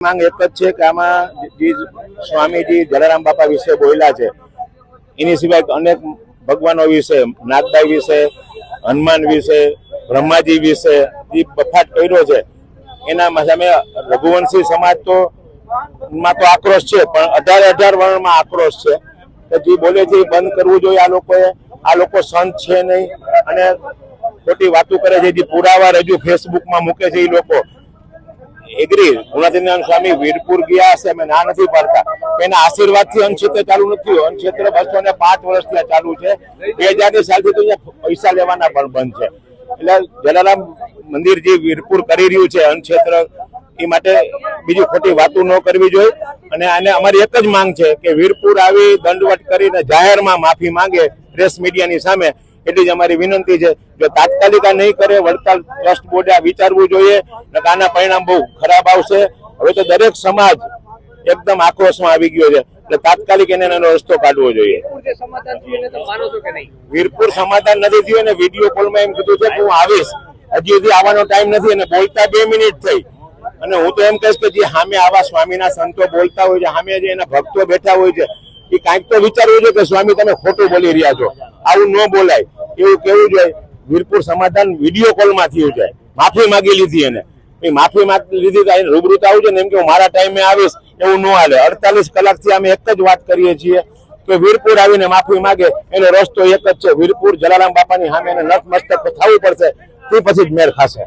માંગ એક જ છે કે આમાં જે સ્વામીજી જલારામ બાપા વિશે બોલ્યા છે એની સિવાય અનેક ભગવાનો વિશે, નાગબાઈ વિશે, હનુમાન વિશે, બ્રહ્માજી વિશે જે બફાટ કર્યો છે એના સામે રઘુવંશી સમાજ તો માં તો આક્રોશ છે, પણ 18 વર્ણમાં આક્રોશ છે કે જે બોલે છે એ બંધ કરવું જોઈએ. આ લોકો સંત છે નહીં અને ખોટી વાતો કરે છે. જે પુરાવા રજૂ ફેસબુકમાં મૂકે છે એ લોકો એગ્રી. ગુણાતીતાનંદ સ્વામી વીરપુર ગયા હશે, અમે ના નથી પાડતા. એના આશીર્વાદથી અન્નક્ષેત્ર ચાલુ નથી. અન્નક્ષેત્ર 205 વર્ષથી ચાલુ છે. 2000ની સાલથી તો અહીંયા પૈસા લેવાના પણ બંધ છે. એટલે જલારામ મંદિર જે વીરપુર કરી રહ્યું છે અન્નક્ષેત્ર, એ માટે બીજી ખોટી વાતો ન કરવી જોઈએ. અને આને અમારી એક જ માંગ છે કે વીરપુર આવી દંડવટ કરીને જાહેરમાં માફી માંગે પ્રેસ મીડિયાની સામે, એટલી જ અમારી વિનંતી છે. જો તાત્કાલિક આ નહીં કરે, વડતાલ ટ્રસ્ટ બોર્ડે આ વિચારવું જોઈએ. આના પરિણામ બહુ ખરાબ આવશે. હવે તો દરેક સમાજ એકદમ આક્રોશમાં આવી ગયો છે, એટલે તાત્કાલિક એને એનો રસ્તો કાઢવો જોઈએ. વીરપુર સમાધાન નથી થયું અને વિડીયો કોલમાં એમ કીધું છે કે હું આવીશ. હજી સુધી આવવાનો ટાઈમ નથી અને બોલતા 2 મિનિટ થઈ. અને હું તો એમ કહીશ કે જે સામે આવા સ્વામીના સંતો બોલતા હોય છે, સામે જે એના ભક્તો બેઠા હોય છે, એ કાંઈક તો વિચારવું જોઈએ કે સ્વામી તમે ખોટું બોલી રહ્યા છો, આવું ન બોલાય. એવું કેવું જોઈએ. વીરપુર સમાધાન વિડીયો કોલમાં થયું છે, માફી માંગી લીધી એને. એ માફી માંગી લીધી રૂબરૂ આવું છે ને એમ કે હું મારા ટાઈમે આવીશ, એવું ન હાલે. 48 કલાકથી અમે એક જ વાત કરીએ છીએ કે વીરપુર આવીને માફી માંગે, એનો રસ્તો એક જ છે. વીરપુર જલારામ બાપાની સામે એને નતમસ્તક થવું પડશે, તે પછી જ મેળ ખાશે.